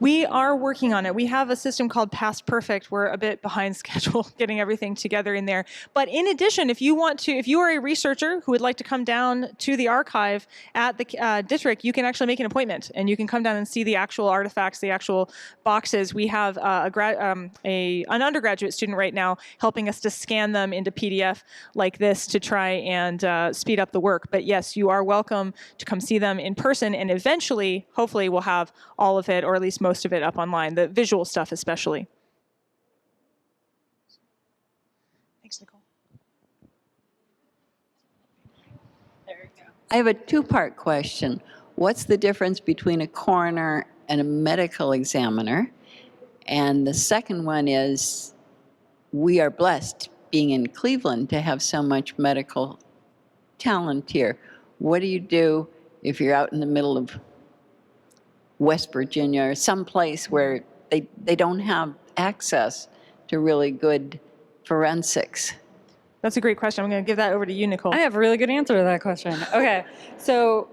We are working on it. We have a system called Past Perfect. We're a bit behind schedule getting everything together in there. But in addition, if you are a researcher who would like to come down to the archive at the district, you can actually make an appointment and you can come down and see the actual artifacts, the actual boxes. We have an undergraduate student right now helping us to scan them into PDF like this to try and speed up the work. But yes, you are welcome to come see them in person, and eventually, hopefully, we'll have all of it, or at least most of it, up online, the visual stuff especially. Thanks, Nicole. There you go. I have a two-part question. What's the difference between a coroner and a medical examiner? And the second one is, we are blessed being in Cleveland to have so much medical talent here. What do you do if you're out in the middle of West Virginia or someplace where they don't have access to really good forensics? That's a great question. I'm going to give that over to you, Nicole. I have a really good answer to that question. Okay, so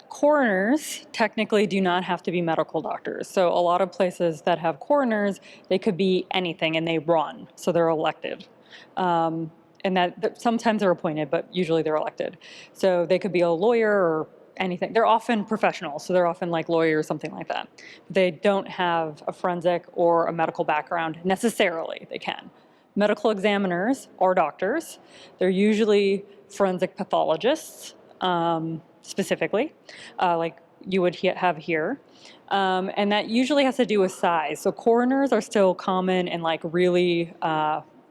coroners technically do not have to be medical doctors. So a lot of places that have coroners, they could be anything and they run, so they're elected. And that sometimes they're appointed, but usually they're elected. So they could be a lawyer or anything. They're often professionals, so they're often like lawyers, something like that. But they don't have a forensic or a medical background necessarily. They can. Medical examiners are doctors. They're usually forensic pathologists, specifically, like you would have here. And that usually has to do with size. So coroners are still common in like really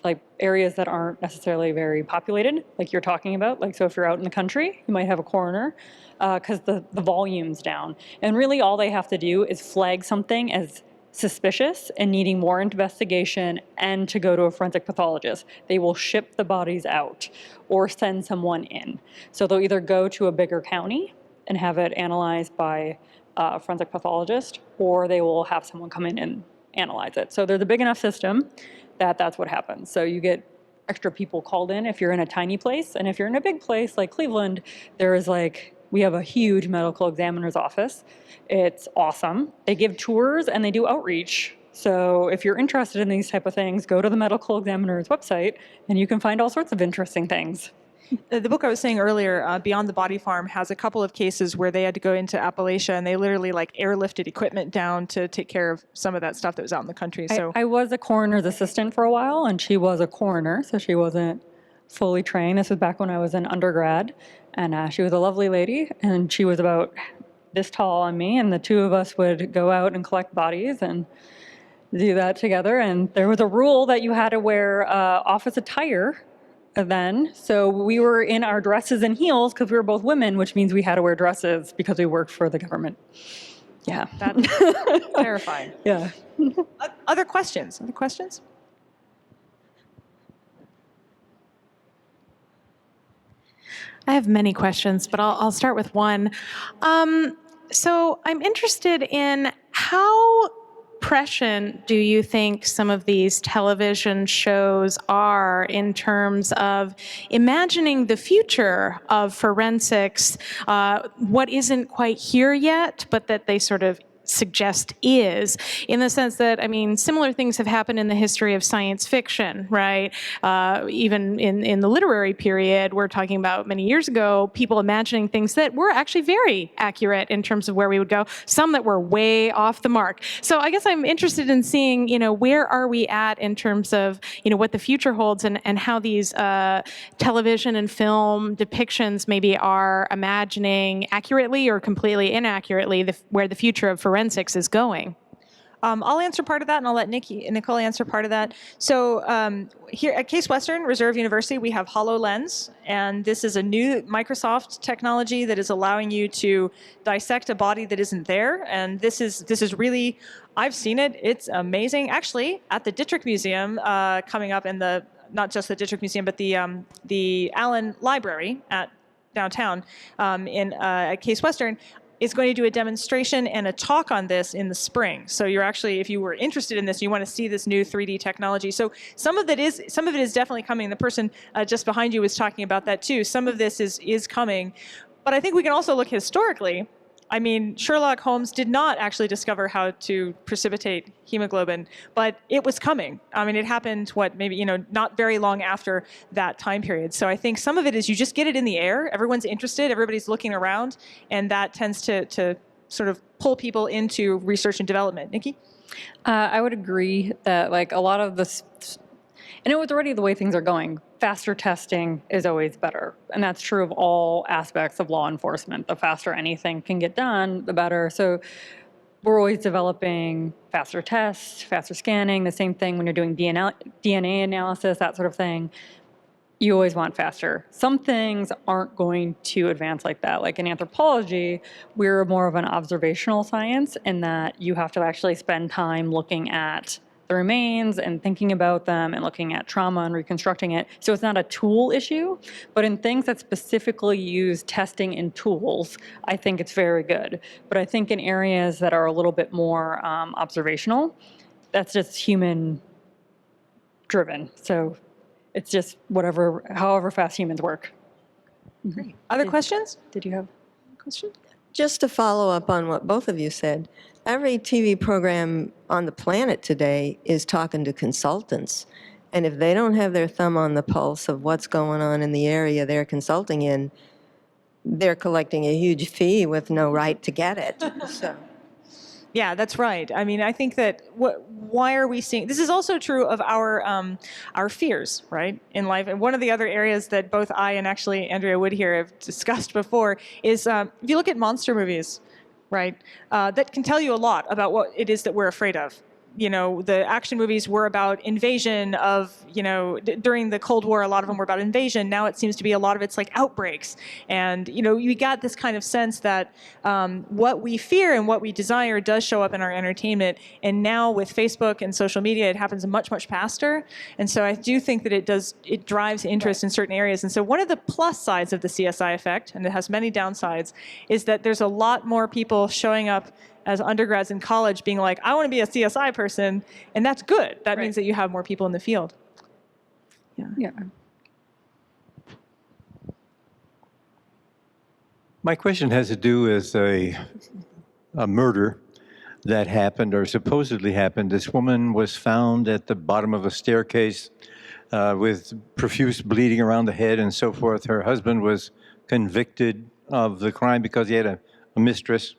like areas that aren't necessarily very populated, like you're talking about. Like, so if you're out in the country, you might have a coroner because the volume's down. And really all they have to do is flag something as suspicious and needing more investigation and to go to a forensic pathologist. They will ship the bodies out or send someone in. So they'll either go to a bigger county and have it analyzed by a forensic pathologist, or they will have someone come in and analyze it. So there's a big enough system that that's what happens. So you get extra people called in if you're in a tiny place, and if you're in a big place like Cleveland, there is like, we have a huge medical examiner's office. It's awesome. They give tours and they do outreach. So if you're interested in these type of things, go to the medical examiner's website and you can find all sorts of interesting things. The book I was saying earlier, Beyond the Body Farm, has a couple of cases where they had to go into Appalachia and they literally like airlifted equipment down to take care of some of that stuff that was out in the country. So I was a coroner's assistant for a while, and she was a coroner, so she wasn't fully trained. This was back when I was an undergrad, and she was a lovely lady, and she was about this tall on me, and the two of us would go out and collect bodies and do that together. And there was a rule that you had to wear office attire then. So we were in our dresses and heels because we were both women, which means we had to wear dresses because we worked for the government. Yeah. that's terrifying. Yeah. Other questions? Other questions? I have many questions, but I'll start with one. So I'm interested in how prescient do you think some of these television shows are in terms of imagining the future of forensics, what isn't quite here yet, but that they sort of suggest is, in the sense that, I mean, similar things have happened in the history of science fiction, right? Even in the literary period, we're talking about many years ago, people imagining things that were actually very accurate in terms of where we would go, some that were way off the mark. So I guess I'm interested in seeing, where are we at in terms of, what the future holds and how these television and film depictions maybe are imagining accurately or completely inaccurately where the future of forensics is going. I'll answer part of that, and I'll let Nicole answer part of that. So here at Case Western Reserve University, we have HoloLens, and this is a new Microsoft technology that is allowing you to dissect a body that isn't there. And this is really, I've seen it. It's amazing. Actually, at the Dittrich Museum coming up, in the not just the Dittrich Museum, but the Allen Library at downtown at Case Western, is going to do a demonstration and a talk on this in the spring. So you're actually, if you were interested in this, you want to see this new 3D technology. So some of it is definitely coming. The person just behind you was talking about that too. Some of this is coming, but I think we can also look historically. I mean, Sherlock Holmes did not actually discover how to precipitate hemoglobin, but it was coming. I mean, it happened, maybe, not very long after that time period. So I think some of it is you just get it in the air. Everyone's interested. Everybody's looking around. And that tends to sort of pull people into research and development. Nikki? I would agree that a lot of this, and it was already the way things are going. Faster testing is always better. And that's true of all aspects of law enforcement. The faster anything can get done, the better. So we're always developing faster tests, faster scanning, the same thing when you're doing DNA analysis, that sort of thing. You always want faster. Some things aren't going to advance like that. Like in anthropology, we're more of an observational science in that you have to actually spend time looking at the remains and thinking about them and looking at trauma and reconstructing it. So it's not a tool issue, but in things that specifically use testing and tools, I think it's very good. But I think in areas that are a little bit more observational, that's just human driven. So it's just however fast humans work. Great. Other questions? Did you have a question? Just to follow up on what both of you said, every TV program on the planet today is talking to consultants. And if they don't have their thumb on the pulse of what's going on in the area they're consulting in, they're collecting a huge fee with no right to get it. So. Yeah, that's right. I mean, I think that why are we seeing, this is also true of our fears, right, in life. And one of the other areas that both I and actually Andrea Wood here have discussed before is if you look at monster movies, right, that can tell you a lot about what it is that we're afraid of. The action movies were about invasion of, during the Cold War, a lot of them were about invasion. Now it seems to be a lot of it's like outbreaks. And, you got this kind of sense that what we fear and what we desire does show up in our entertainment. And now with Facebook and social media, it happens much, much faster. And so I do think that it drives interest in certain areas. And so one of the plus sides of the CSI effect, and it has many downsides, is that there's a lot more people showing up as undergrads in college being like, I want to be a CSI person, and that's good. That means that you have more people in the field. Yeah. My question has to do with a murder that happened or supposedly happened. This woman was found at the bottom of a staircase with profuse bleeding around the head and so forth. Her husband was convicted of the crime because he had a mistress.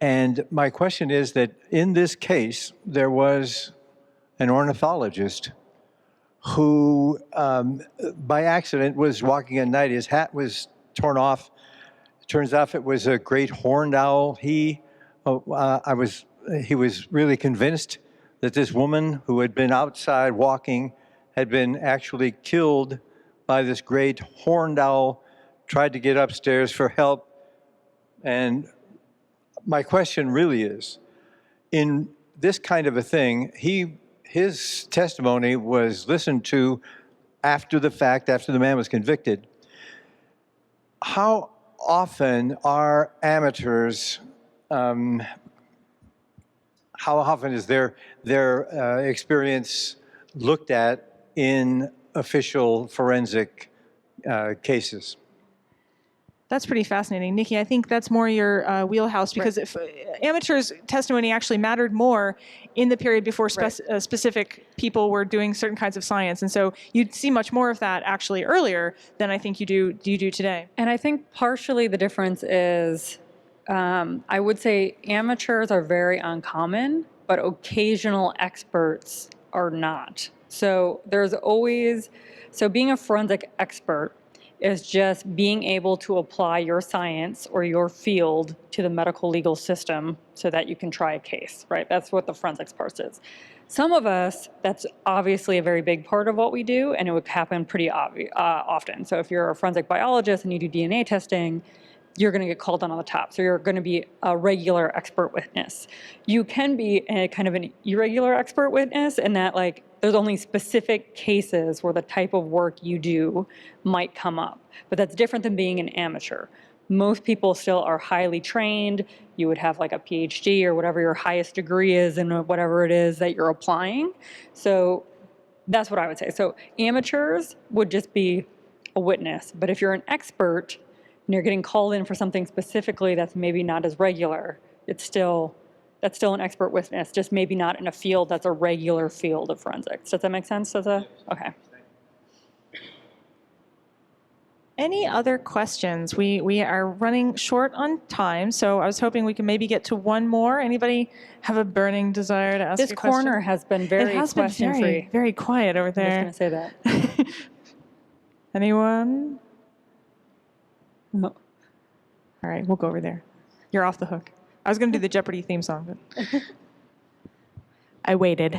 And my question is that in this case, there was an ornithologist who, by accident, was walking at night. His hat was torn off. It turns out it was a great horned owl. He was really convinced that this woman who had been outside walking had been actually killed by this great horned owl, tried to get upstairs for help, and my question really is, in this kind of a thing, his testimony was listened to after the fact, after the man was convicted. How often are amateurs, how often is their experience looked at in official forensic cases? That's pretty fascinating. Nikki, I think that's more your wheelhouse, because if amateurs' testimony actually mattered more in the period before specific people were doing certain kinds of science. And so you'd see much more of that actually earlier than I think you do today. And I think partially the difference is, I would say amateurs are very uncommon, but occasional experts are not. So being a forensic expert is just being able to apply your science or your field to the medical legal system so that you can try a case, right? That's what the forensics part is. Some of us, that's obviously a very big part of what we do, and it would happen pretty often. So if you're a forensic biologist and you do DNA testing, you're going to get called on the top. So you're going to be a regular expert witness. You can be a kind of an irregular expert witness in that, like, there's only specific cases where the type of work you do might come up. But that's different than being an amateur. Most people still are highly trained. You would have like a PhD or whatever your highest degree is in whatever it is that you're applying. So that's what I would say. So amateurs would just be a witness. But if you're an expert and you're getting called in for something specifically that's maybe not as regular, that's still an expert witness, just maybe not in a field that's a regular field of forensics. Does that make sense? Okay. Any other questions? We are running short on time, so I was hoping we could maybe get to one more. Anybody have a burning desire to ask This a question? corner has been very question-free. Very, very quiet over I'm there. just going to say that. Anyone? No. All right, we'll go over there. You're off the hook. I was going to do the Jeopardy theme song, but I waited.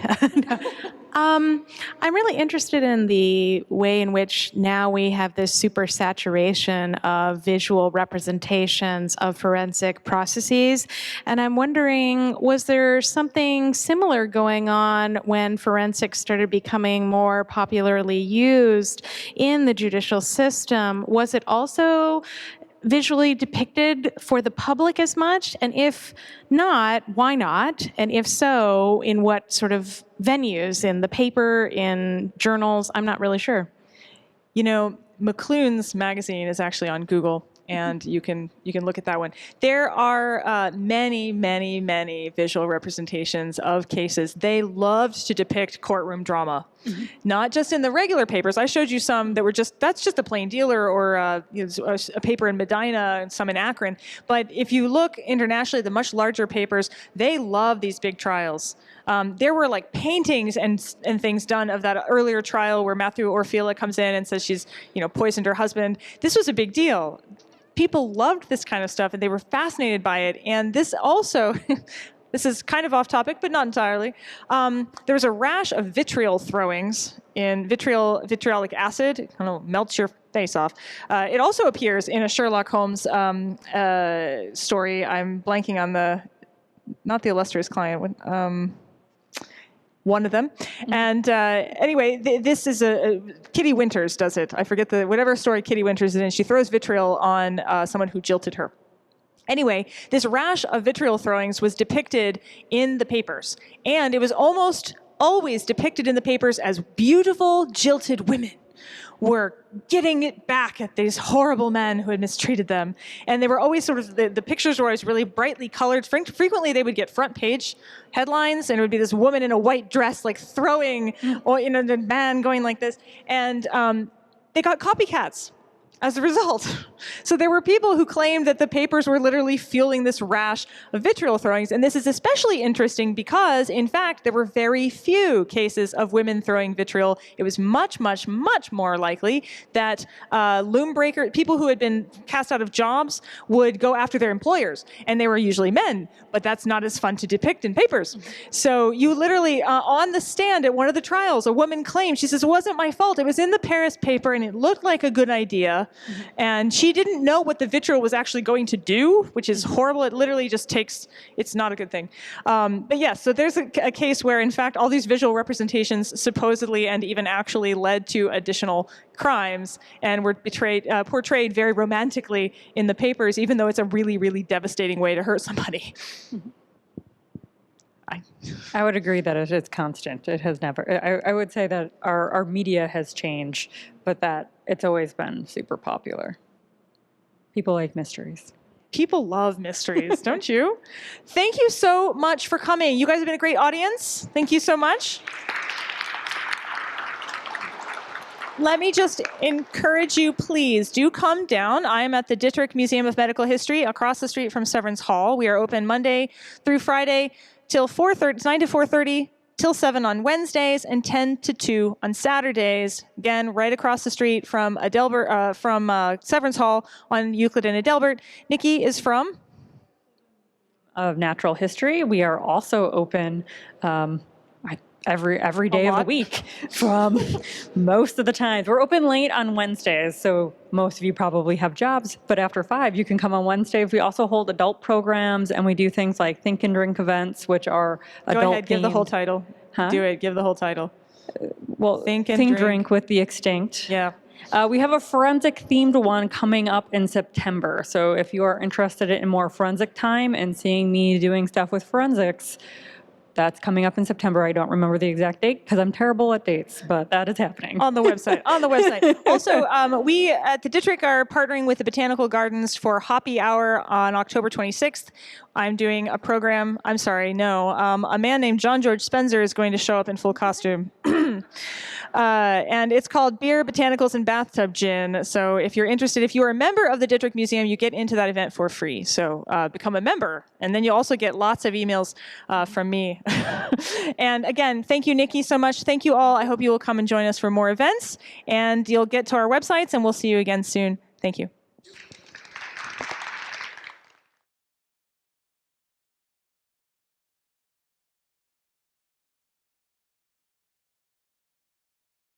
I'm really interested in the way in which now we have this super saturation of visual representations of forensic processes. And I'm wondering, was there something similar going on when forensics started becoming more popularly used in the judicial system? Was it also visually depicted for the public as much? And if not, why not? And if so, in what sort of venues? In the paper, in journals? I'm not really sure. you know, McLuhan's magazine is actually on Google, and you can look at that one. There are many visual representations of cases. They loved to depict courtroom drama, not just in the regular papers. I showed you some that were that's just a plain dealer or a paper in Medina and some in Akron. But if you look internationally, the much larger papers, they love these big trials. There were like paintings and things done of that earlier trial where Matthew Orfila comes in and says she's poisoned her husband. This was a big deal. People loved this kind of stuff and they were fascinated by it. And this also, this is kind of off topic, but not entirely. There was a rash of vitriol throwings in vitriolic acid. It kind of melts your face off. It also appears in a Sherlock Holmes story. I'm blanking on not the illustrious client, one of them. And anyway, this is Kitty Winters does it. I forget whatever story Kitty Winters is in. She throws vitriol on someone who jilted her. Anyway, this rash of vitriol throwings was depicted in the papers. And it was almost always depicted in the papers as beautiful, jilted women were getting it back at these horrible men who had mistreated them. And they were always sort of, the pictures were always really brightly colored. Frequently they would get front page headlines, and it would be this woman in a white dress like throwing, or the man going like this. And they got copycats as a result. So there were people who claimed that the papers were literally fueling this rash of vitriol throwings. And this is especially interesting because, in fact, there were very few cases of women throwing vitriol. It was much more likely that loom breaker, people who had been cast out of jobs, would go after their employers. And they were usually men, but that's not as fun to depict in papers. So you literally, on the stand at one of the trials, a woman claimed, she says, it wasn't my fault. It was in the Paris paper and it looked like a good idea. And she didn't know what the vitriol was actually going to do, which is horrible. It literally just it's not a good thing. But yes, so there's a case where, in fact, all these visual representations supposedly and even actually led to additional crimes and were portrayed very romantically in the papers, even though it's a really devastating way to hurt somebody. I would agree that it is constant. It has never, I would say that our media has changed, but that it's always been super popular. People like mysteries. People love mysteries, don't you? Thank you so much for coming. You guys have been a great audience. Thank you so much. Let me just encourage you, please, do come down. I am at the Dittrich Museum of Medical History across the street from Severance Hall. We are open Monday through Friday till 4:30. It's 9 to 4:30 till 7 on Wednesdays, and 10 to 2 on Saturdays. Again, right across the street from Severance Hall on Euclid and Adelbert. Nikki is from? Of natural history. We are also open every day of the week from most of the times. We're open late on Wednesdays, so most of you probably have jobs, but after 5, you can come on Wednesdays. We also hold adult programs, and we do things like Think and Drink events, which are adult Go ahead, give the whole themed. title. Huh? Do it, give the whole title. Well, Think and Drink with the Extinct. Yeah. We have a forensic themed one coming up in September. So if you are interested in more forensic time and seeing me doing stuff with forensics, that's coming up in September. I don't remember the exact date because I'm terrible at dates, but that is happening. On the website. Also, we at the district are partnering with the Botanical Gardens for Hoppy Hour on October 26th. I'm doing a program. A man named George Spenzer is going to show up in full costume. And it's called Beer, Botanicals, and Bathtub Gin. So if you're interested, if you are a member of the District Museum, you get into that event for free. So become a member. And then you also get lots of emails from me. And again, thank you, Nikki, so much. Thank you all. I hope you will come and join us for more events. And you'll get to our websites, and we'll see you again soon. Thank you.